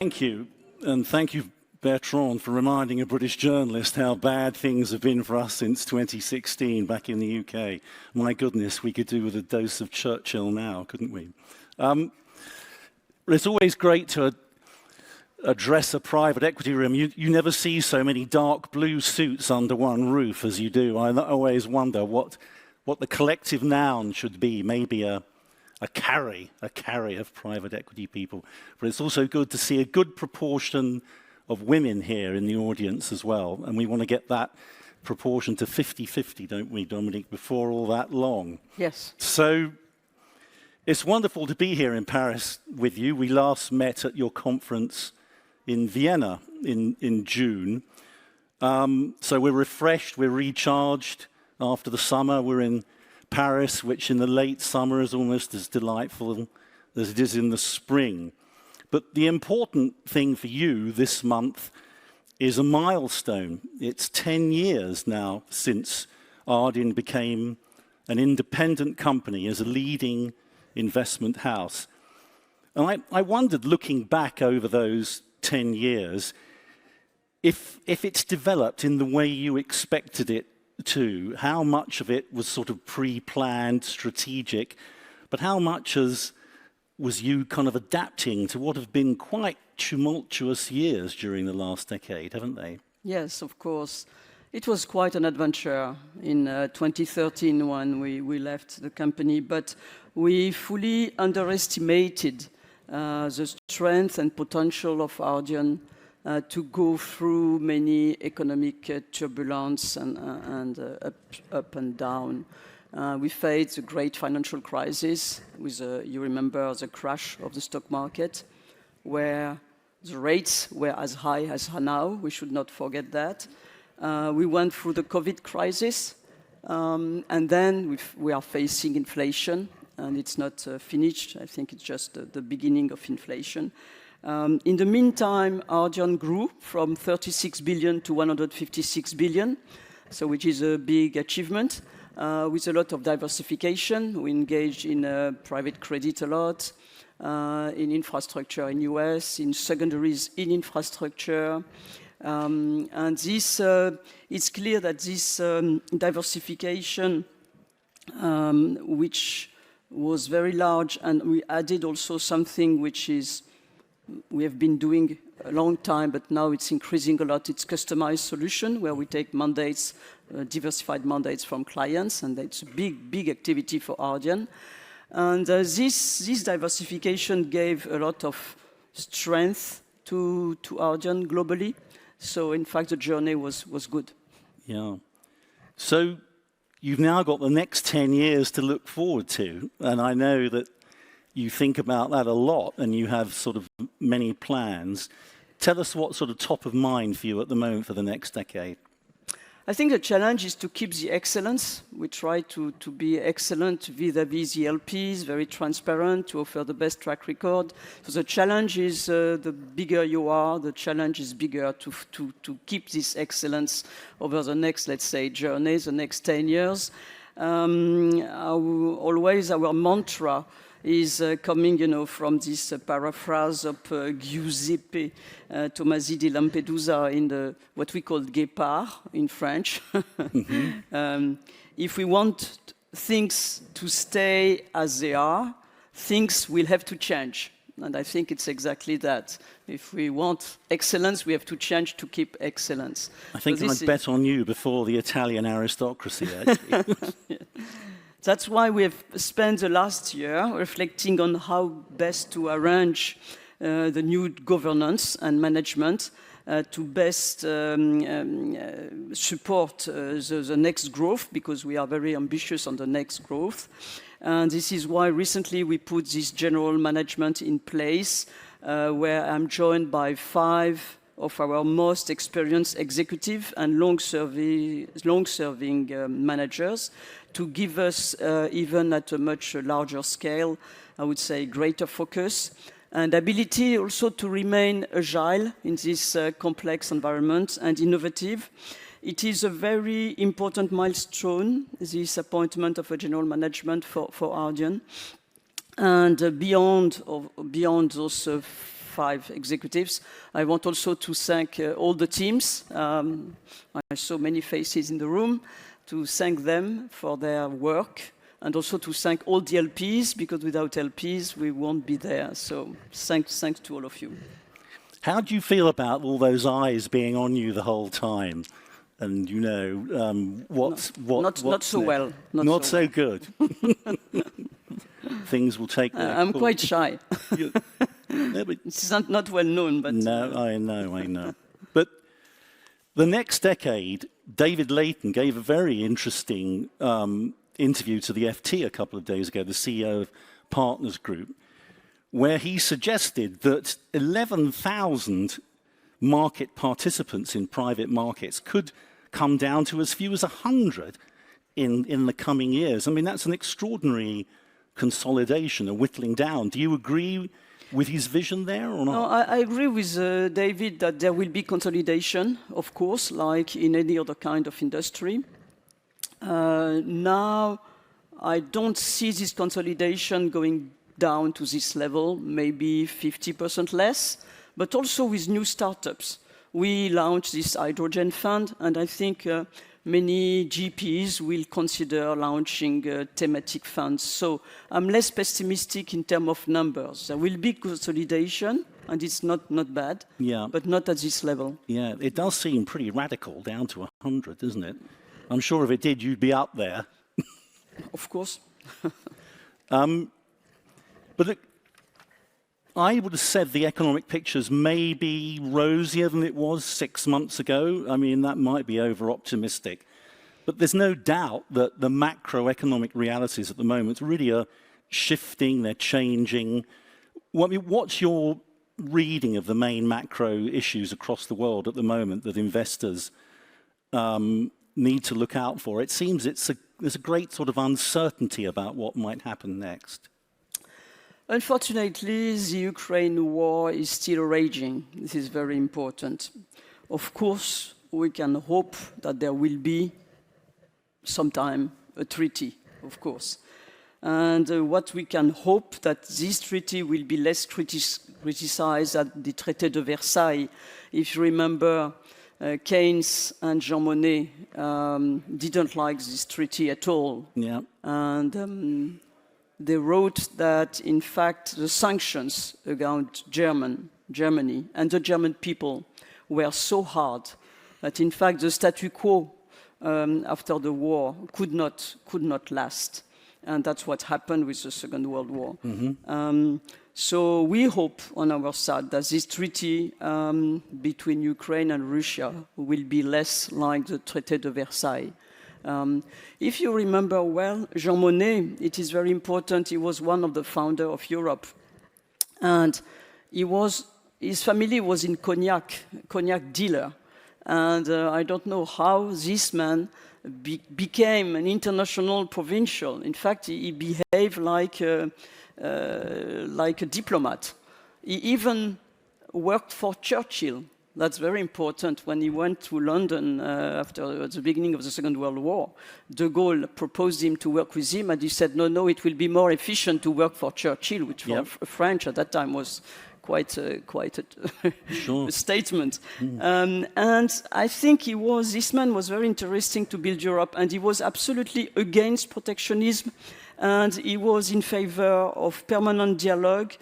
Thank you, and thank you, Bertrand, for reminding a British journalist how bad things have been for us since 2016 back in the UK. My goodness, we could do with a dose of Churchill now, couldn't we? It's always great to address a private equity room. You never see so many dark blue suits under one roof as you do. I always wonder what the collective noun should be, maybe a carry of private equity people. But it's also good to see a good proportion of women here in the audience as well. And we want to get that proportion to 50-50, don't we, Dominique, before all that long? Yes. So it's wonderful to be here in Paris with you. We last met at your conference in Vienna in June. So we're refreshed, we're recharged after the summer. We're in Paris, which in the late summer is almost as delightful as it is in the spring. But the important thing for you this month is a milestone. It's 10 years now since Ardian became an independent company as a leading investment house. And I wondered, looking back over those 10 years, if it's developed in the way you expected it to, how much of it was sort of pre-planned, strategic, but how much was you kind of adapting to what have been quite tumultuous years during the last decade, haven't they? Yes, of course. It was quite an adventure in 2013 when we left the company, but we fully underestimated the strength and potential of Ardian to go through many economic turbulence and up and down. We faced a great financial crisis with, you remember, the crash of the stock market, where the rates were as high as now. We should not forget that. We went through the COVID crisis, and then we are facing inflation, and it's not finished. I think it's just the beginning of inflation. In the meantime, Ardian grew from 36 billion to 156 billion, so which is a big achievement. With a lot of diversification. We engaged in private credit a lot, in infrastructure in US, in secondaries in infrastructure. And this, it's clear that this diversification, which was very large, and we added also something which is, we have been doing a long time, but now it's increasing a lot. It's customized solution, where we take mandates, diversified mandates from clients, and it's a big activity for Ardian. And this diversification gave a lot of strength to Ardian globally. So in fact, the journey was good. Yeah. So you've now got the next 10 years to look forward to, and I know that you think about that a lot, and you have sort of many plans. Tell us what's sort of top of mind for you at the moment for the next decade. I think the challenge is to keep the excellence. We try to be excellent vis-à-vis the LPs, very transparent, to offer the best track record. So the challenge is the bigger you are, the challenge is bigger to keep this excellence over the next, let's say, journey, the next 10 years. Always our mantra is coming, from this paraphrase of Giuseppe Tomasi di Lampedusa in what we call 𝐩𝐫𝐽 in French. Mm-hmm. If we want things to stay as they are, things will have to change. And I think it's exactly that. If we want excellence, we have to change to keep excellence. I think I'd bet on you before the Italian aristocracy, actually. Yeah. That's why we have spent the last year reflecting on how best to arrange the new governance and management to best support the next growth, because we are very ambitious on the next growth. And this is why recently we put this general management in place, where I'm joined by 5 of our most experienced executive and long-serving managers, to give us, even at a much larger scale, I would say, greater focus and ability also to remain agile in this complex environment and innovative. It is a very important milestone, this appointment of a general management for Ardian. And beyond those 5 executives. I want also to thank all the teams. I saw many faces in the room, to thank them for their work, and also to thank all the LPs, because without LPs, we won't be there. So thanks to all of you. How do you feel about all those eyes being on you the whole time? And you know, not so well. Not so good. Things will take their I'm course. quite shy. No, but It's not well known, but... no, I know. But the next decade, David Layton gave a very interesting interview to the FT a couple of days ago, the CEO of Partners Group, where he suggested that 11,000 market participants in private markets could come down to as few as 100 in the coming years. I mean, that's an extraordinary consolidation, a whittling down. Do you agree with his vision there or not? No, I agree with David that there will be consolidation, of course, like in any other kind of industry. Now, I don't see this consolidation going down to this level, maybe 50% less, but also with new startups. We launched this hydrogen fund, and I think many GPs will consider launching thematic funds. So I'm less pessimistic in terms of numbers. There will be consolidation, and it's not bad, but not at this level. Yeah, it does seem pretty radical, down to 100, doesn't it? I'm sure if it did, you'd be up there. Of course. But look, I would have said the economic picture's maybe rosier than it was 6 months ago. I mean, that might be over-optimistic. But there's no doubt that the macroeconomic realities at the moment really are shifting, they're changing. What's your reading of the main macro issues across the world at the moment that investors need to look out for? It seems there's a great sort of uncertainty about what might happen next. Unfortunately, the Ukraine war is still raging. This is very important. Of course, we can hope that there will be sometime a treaty, of course. And what we can hope that this treaty will be less criticized than the Traité de Versailles. If you remember, Keynes and Jean Monnet didn't like this treaty at all. Yeah. And they wrote that, in fact, the sanctions against Germany and the German people were so hard that, in fact, the statu quo after the war could not last. And that's what happened with the Second World War. Mm-hmm. So we hope on our side that this treaty between Ukraine and Russia will be less like the Traité de Versailles. If you remember well, Jean Monnet, it is very important, he was one of the founders of Europe. And his family was in cognac dealer. And I don't know how this man became an international provincial. In fact, he behaved like a diplomat. He even worked for Churchill. That's very important. When he went to London after the beginning of the Second World War, de Gaulle proposed him to work with him, and he said, no, it will be more efficient to work for Churchill, which for French at that time was quite a statement. Mm. And I think this man was very interesting to build Europe, and he was absolutely against protectionism, and he was in favor of permanent dialogue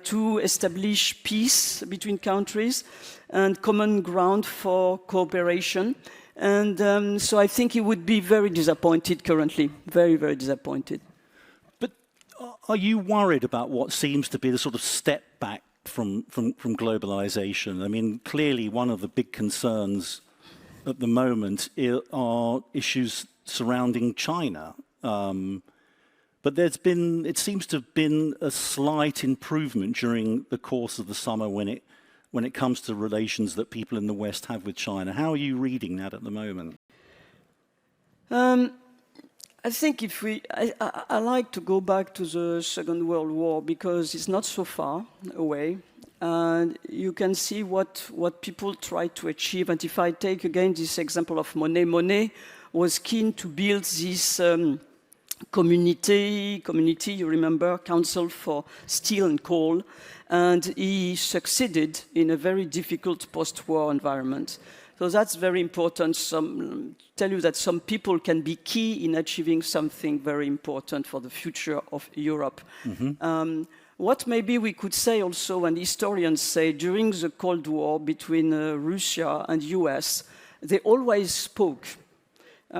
to establish peace between countries and common ground for cooperation. And so I think he would be very disappointed currently, very, very disappointed. But are you worried about what seems to be the sort of step back from globalization? I mean, clearly one of the big concerns at the moment are issues surrounding China. But it seems to have been a slight improvement during the course of the summer when it comes to relations that people in the West have with China. How are you reading that at the moment? I think I like to go back to the Second World War because it's not so far away. And you can see what people try to achieve. And if I take again this example of Monet was keen to build this community, you remember, Council for Steel and Coal. and he succeeded in a very difficult post-war environment. So that's very important. Tell you that some people can be key in achieving something very important for the future of Europe. What maybe we could say also, and historians say, during the Cold War between Russia and US, they always spoke.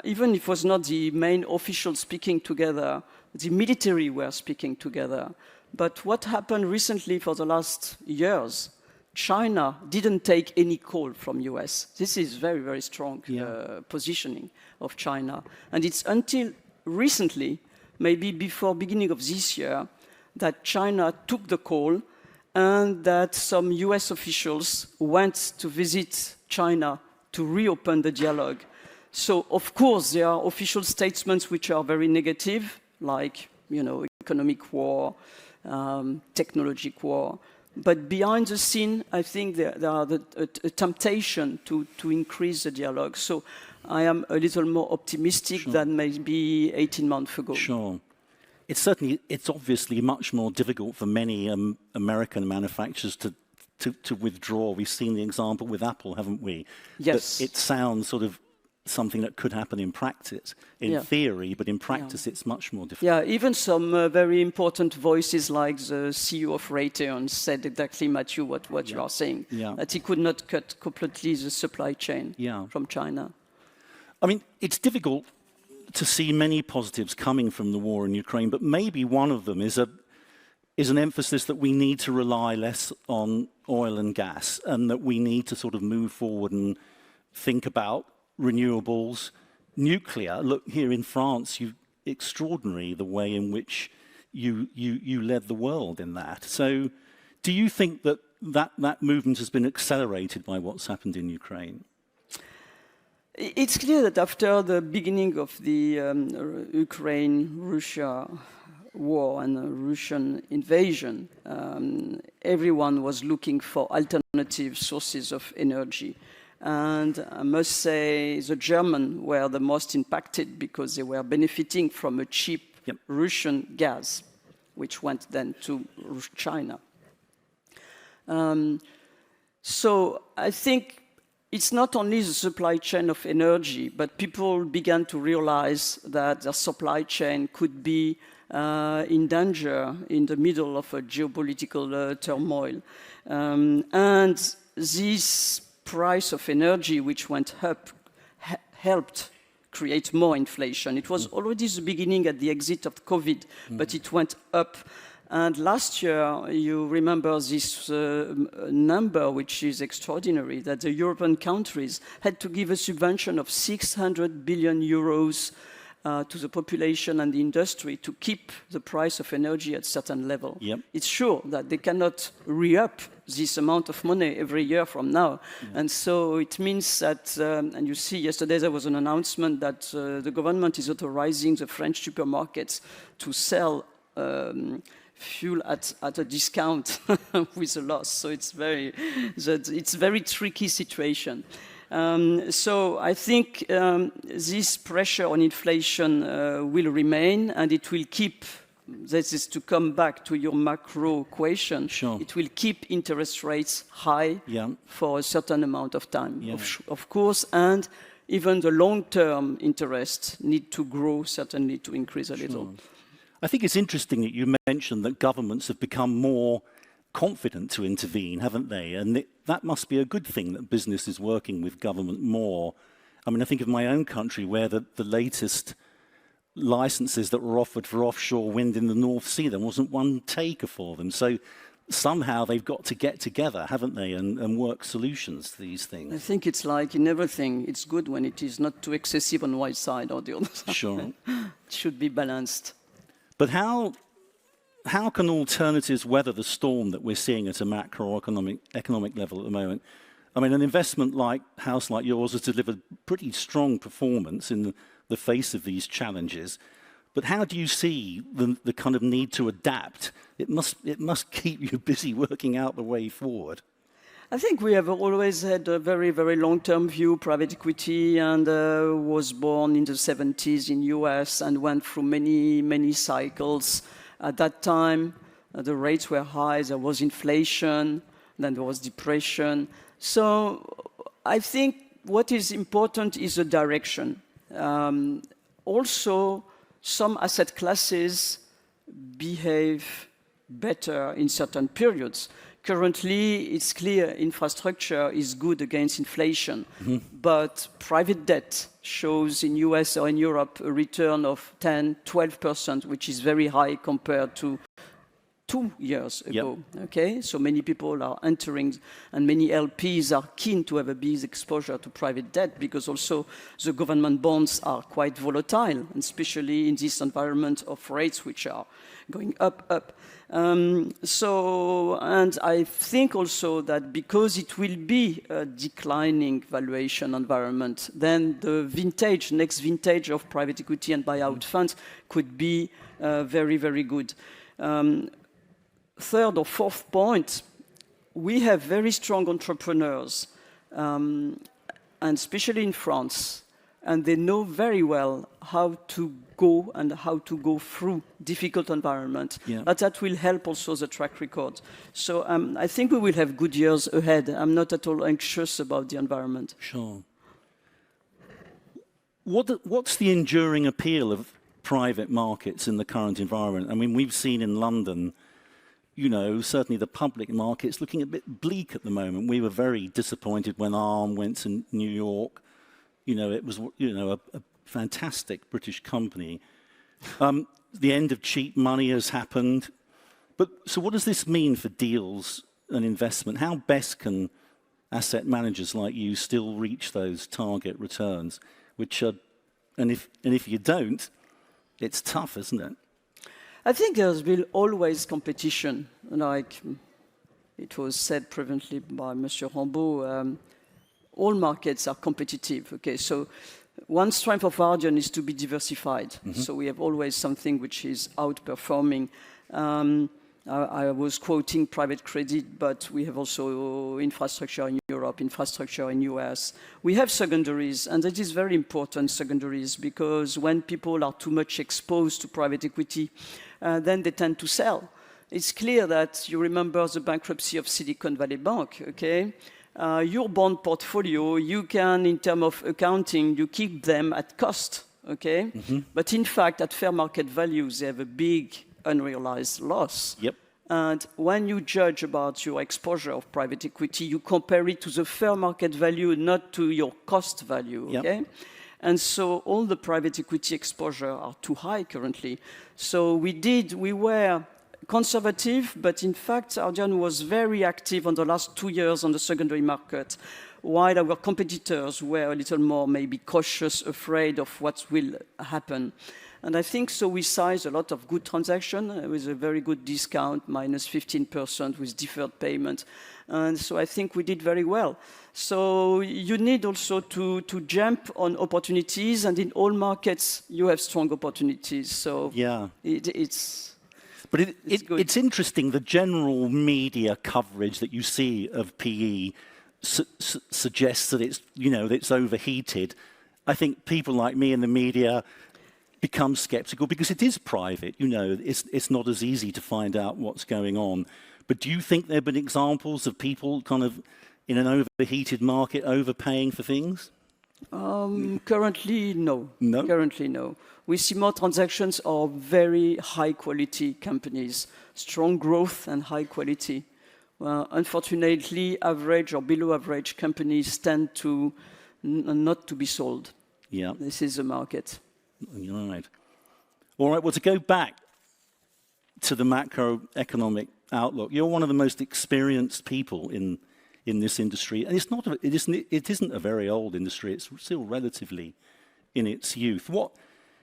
Even if it was not the main officials speaking together, the military were speaking together. But what happened recently for the last years, China didn't take any call from US. This is very, very strong positioning of China. And it's until recently, maybe before beginning of this year, that China took the call and that some US officials went to visit China to reopen the dialogue. So, of course, there are official statements which are very negative, like, economic war, technological war. But behind the scene, I think there are a temptation to increase the dialogue. So I am a little more optimistic than maybe 18 months ago. Sure. It's obviously much more difficult for many American manufacturers to withdraw. We've seen the example with Apple, haven't we? Yes. That it sounds sort of something that could happen in practice, in theory, but in practice it's much more difficult. Yeah, even some very important voices like the CEO of Raytheon said exactly, Matthew, what you are saying, that he could not cut completely the supply chain from China. I mean, it's difficult to see many positives coming from the war in Ukraine, but maybe one of them is an emphasis that we need to rely less on oil and gas, and that we need to sort of move forward and think about renewables, nuclear. Look, here in France, extraordinary the way in which you led the world in that. So do you think that movement has been accelerated by what's happened in Ukraine? It's clear that after the beginning of the Ukraine-Russia war and the Russian invasion, everyone was looking for alternative sources of energy. And I must say the Germans were the most impacted because they were benefiting from a cheap Russian gas, which went then to China. So I think it's not only the supply chain of energy, but people began to realize that the supply chain could be in danger in the middle of a geopolitical turmoil. And this price of energy, which went up, helped create more inflation. It was already the beginning at the exit of COVID, but it went up. And last year, you remember this number, which is extraordinary, that the European countries had to give a subvention of 600 billion euros to the population and the industry to keep the price of energy at a certain level. It's sure that they cannot re-up this amount of money every year from now. And so it means that, and you see yesterday there was an announcement that the government is authorizing the French supermarkets to sell fuel at a discount with a loss. So it's very tricky situation. So I think this pressure on inflation will remain, and it will keep, this is to come back to your macro question, it will keep interest rates high for a certain amount of time, of course, and even the long-term interest need to grow, certainly to increase a little. I think it's interesting that you mentioned that governments have become more confident to intervene, haven't they? And that must be a good thing, that business is working with government more. I mean, I think of my own country, where the latest licenses that were offered for offshore wind in the North Sea, there wasn't one taker for them. So somehow they've got to get together, haven't they, and work solutions to these things. I think it's like in everything, it's good when it is not too excessive on one side or the other side. It should be balanced. But how can alternatives weather the storm that we're seeing at a macroeconomic level at the moment? I mean, an investment like house like yours has delivered pretty strong performance in the face of these challenges. But how do you see the kind of need to adapt? It must keep you busy working out the way forward. I think we have always had a very, very long-term view, private equity, and was born in the 70s in US and went through many, many cycles. At that time, The rates were high, there was inflation, then there was depression. So I think what is important is the direction. Also, some asset classes behave better in certain periods. Currently, it's clear infrastructure is good against inflation, but private debt shows in US or in Europe a return of 10, 12%, which is very high compared to 2 years ago. Yep. Okay, so many people are entering, and many LPs are keen to have a big exposure to private debt because also the government bonds are quite volatile, especially in this environment of rates which are going up. And I think also that because it will be a declining valuation environment, then the next vintage of private equity and buyout funds could be very, very good. Third or fourth point, we have very strong entrepreneurs, and especially in France, and they know very well how to go and how to go through difficult environment. Yeah. But that will help also the track record. So I think we will have good years ahead. I'm not at all anxious about the environment. Sure. What's the enduring appeal of private markets in the current environment? I mean, we've seen in London, you know, certainly the public market's looking a bit bleak at the moment. We were very disappointed when Arm went to New York. You know, it was, you know, a fantastic British company. The end of cheap money has happened. But so what does this mean for deals and investment? How best can asset managers like you still reach those target returns, which are, and if you don't, it's tough, isn't it? I think there's been always competition, like it was said previously by Monsieur Rambaud. All markets are competitive. Okay, so one strength of Ardian is to be diversified. So we have always something which is outperforming. I was quoting private credit, but we have also infrastructure in Europe, infrastructure in US. We have secondaries, and it is very important, secondaries, because when people are too much exposed to private equity, then they tend to sell. It's clear that you remember the bankruptcy of Silicon Valley Bank, okay? Your bond portfolio, you can, in terms of accounting, you keep them at cost, okay? But in fact, at fair market values, they have a big unrealized loss. Yep. And when you judge about your exposure of private equity, you compare it to the fair market value, not to your cost value, okay? Yep. And so all the private equity exposure are too high currently. So we were conservative, but in fact, Ardian was very active on the last 2 years on the secondary market, while our competitors were a little more maybe cautious, afraid of what will happen. And I think so we sized a lot of good transactions with a very good discount, minus 15% with deferred payment. And so I think we did very well. So you need also to jump on opportunities, and in all markets, you have strong opportunities. So yeah, it's interesting, the general media coverage that you see of PE suggests that it's, you know, that it's overheated. I think people like me in the media become skeptical because it is private. You know, it's not as easy to find out what's going on. But do you think there have been examples of people kind of in an overheated market overpaying for things? Currently, no. No? Currently, no. We see more transactions of very high-quality companies, strong growth and high quality. Unfortunately, average or below-average companies tend to not to be sold. Yeah. This is the market. Right. All right, well, to go back to the macroeconomic outlook, you're one of the most experienced people in this industry, and it isn't a very old industry. It's still relatively in its youth.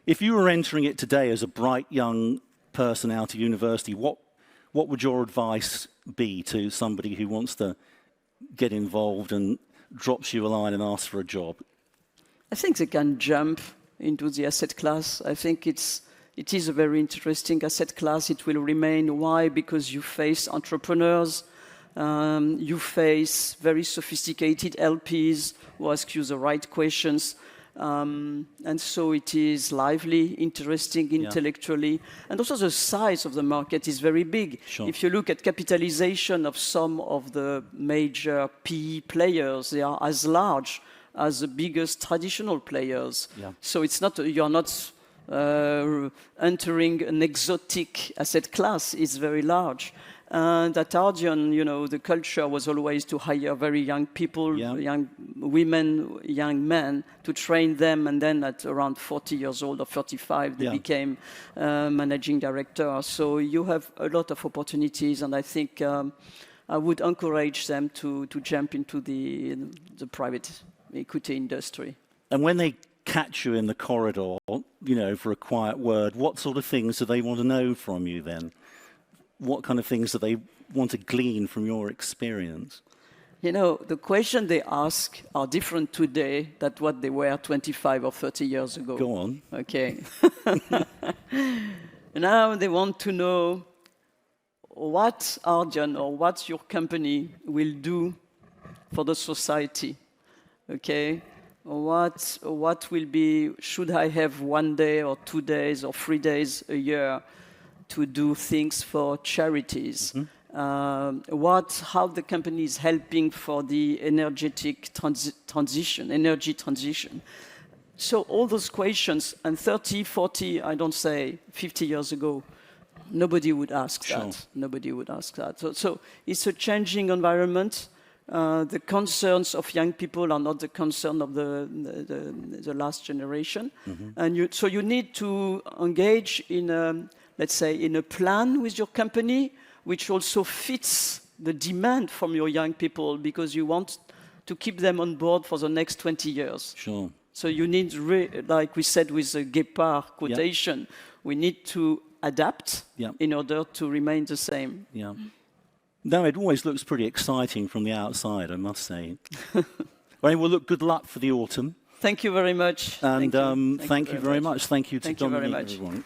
If you were entering it today as a bright young person out of university, what would your advice be to somebody who wants to get involved and drops you a line and asks for a job? I think they can jump into the asset class. I think it is a very interesting asset class. It will remain. Why? Because you face entrepreneurs, you face very sophisticated LPs who ask you the right questions. And so it is lively, interesting intellectually, and also the size of the market is very big. Sure. If you look at capitalization of some of the major PE players, they are as large as the biggest traditional players. Yeah. So it's not, you're not entering an exotic asset class, it's very large. And at Ardian, you know, the culture was always to hire very young people, young women, young men, to train them, and then at around 40 years old or 35, they became managing director. So you have a lot of opportunities, and I think I would encourage them to jump into the private equity industry. And when they catch you in the corridor, you know, for a quiet word, what sort of things do they want to know from you then? What kind of things do they want to glean from your experience? You know, the questions they ask are different today than what they were 25 or 30 years ago. Go on. Okay. Now they want to know what Ardian or what your company will do for the society. Okay? What will be, should I have 1 day or 2 days or 3 days a year to do things for charities? How the company is helping for the energetic energy transition. So all those questions, and 30, 40, I don't say 50 years ago, nobody would ask that. Nobody would ask that. So it's a changing environment. The concerns of young people are not the concern of the last generation. And so you need to engage in let's say, in a plan with your company, which also fits the demand from your young people, because you want to keep them on board for the next 20 years. Sure. So you need, like we said with the 𝐩𝐫𝐻 quotation, we need to adapt in order to remain the same. Yeah. No, it always looks pretty exciting from the outside, I must say. Well, look, good luck for the autumn. Thank you very much. And thank you very much. Thank you to Dominique, everyone.